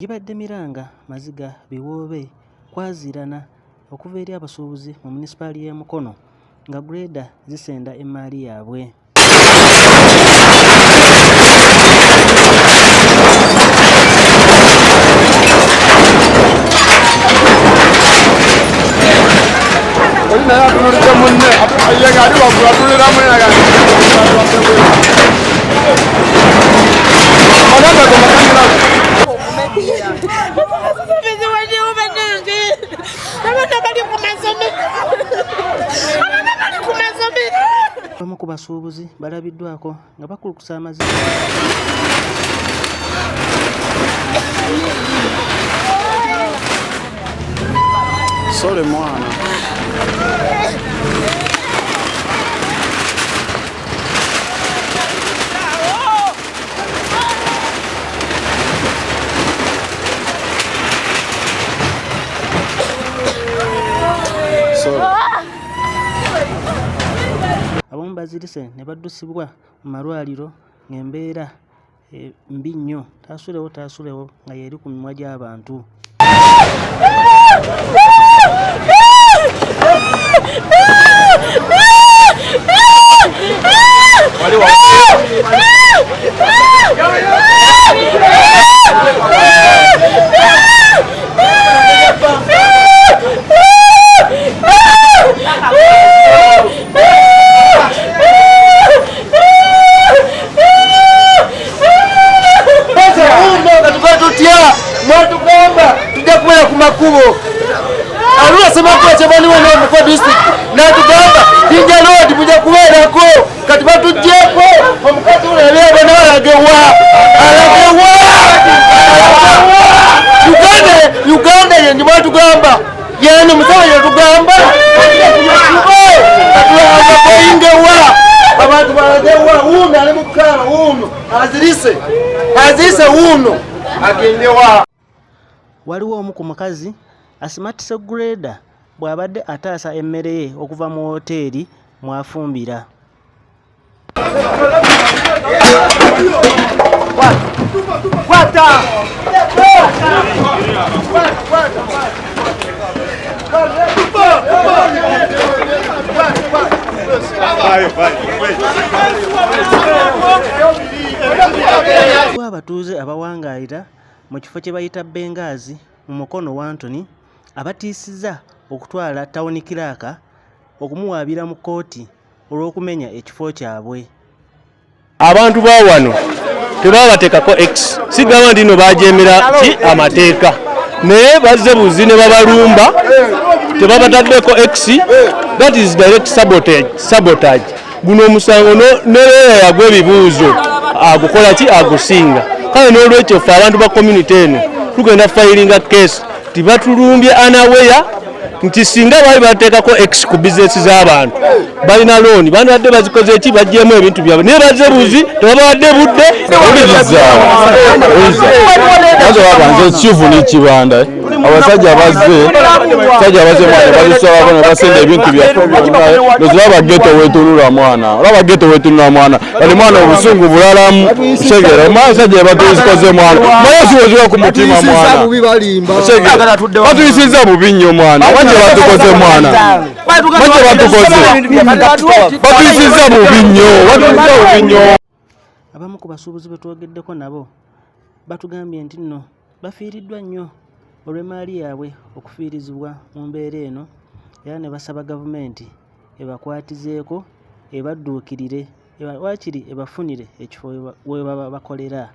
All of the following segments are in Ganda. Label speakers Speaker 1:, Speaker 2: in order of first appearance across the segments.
Speaker 1: Gibadde Miranga Maziga Biwoobe kwazirana okuva eri abasuubuzi mu munisipaali y'e Mukono nga greda zisenda emmaali yaabwe. Bamu ku basuubuzi balabiddwako nga bakulukusa amaziga.
Speaker 2: Sole mwana.
Speaker 1: Abamu bazirise ne baddusibwa mu malwaliro ng'embeera mbi nnyo, taasulewo nga yeri ku mimwa gy'abantu. Uganda ndi mwatugamba yene musawo yatugamba abantu balagewa uno ali mukala uno azirise uno agendewa. Waliwo omu ku mukazi asimatise greda bw'abadde ataasa emmere ye okuva mu woteeri mwafumbira. Abatuuze abawangaayira mu kifo kye bayita Bengaazi mu Mukono wa Antony abatiisizza okutwala tawuni kiraaka okumuwaabira mu kkooti olw'okumenya ekifo kyabwe.
Speaker 3: Abantu ba wano tebabateekako X sigamba ndino bajeemera ki amateeka naye bazze buzi ne babalumba tebabataddeko X. That is direct sabotage. Guno omusango nereera yagwa ebibuuzo agukola ki agusinga kale n'olwekyo ffe abantu ba community eno tugenda filinga case tibatulumbye anaweya nti singa bali bateekako X ku bizinesi z'abantu balina looni bandibadde bazikoze eki baggyemu ebintu byabwe naye bazze buzi tebabadde budde
Speaker 2: Nze kivu n'ekibanda abasajja bazze mwana balisaba bano basenda ebintu byaffe byonna noziraba geto wetunula mwana bali mwana obusungu bulalamu segera omusajja batuzikoze mwana naye siwezibwa ku mutima mwana batuyisizza bubi nnyo mwana wanje batukoze mwana batuyisizza bubi nnyo.
Speaker 1: Abamu ku basuubuzi betwogeddeko nabo batugambye nti nno bafiiriddwa nnyo olw'emmaali yaabwe okufiirizibwa mu mbeera eno era ne basaba gavumenti ebakwatizeeko ebadduukirire waakiri ebafunire ekifo we baba bakolera.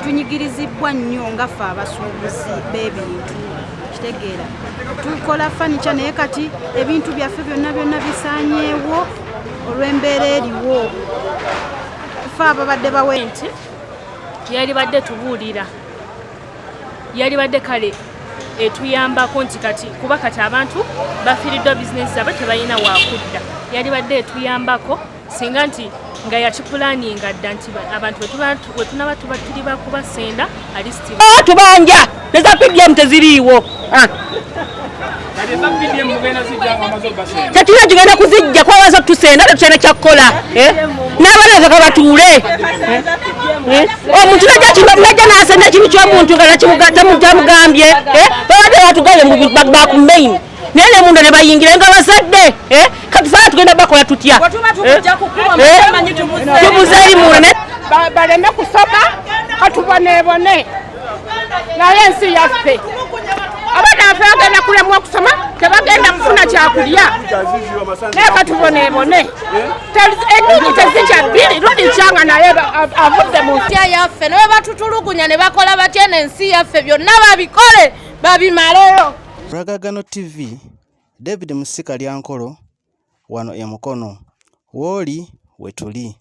Speaker 4: Tunyigirizibwa nnyo nga ffe abasuubuzi b'ebintu kitegeera tukola fanica naye kati ebintu byaffe byonna bisaanyeewo olw'embeera eriwo ffe ababadde
Speaker 5: yali badde tubuulira yali badde kale etuyambako nti kati kuba kati abantu bafiiriddwa bizinesi zaabwe tebalina wakudda yali badde etuyambako singa nti nga yakipulaninga dda nti abantu bwe tunaba tuli bakubasenda alisiti
Speaker 6: tubanja neza PDM teziriiwo tetulina tugenda kuzijja kwawaza tusenda tetukyana kyakukola n'abaleza kabatuule omuntu najja nasenda ekintu ky'omuntu nga tamugambye babadde batugambye bakumaini naye ne munda ne bayingira nga bazadde katufaa tugenda bakola tutya tubuzeeri munda
Speaker 7: baleme kusoma katuboneebone naye ensi yaffe abaana baffe bagenda kulemwa okusoma tebagenda kufuna kyakulya naye katuboneebone enyinyi tezikya bbiri luli kyanga naye avudde mu ntya yaffe naye batutulugunya ne bakola batya n'ensi yaffe byonna babikole babimaleyo.
Speaker 1: Ragagano TV, David Musika Lyankolo, wano e Mukono, wooli wetuli.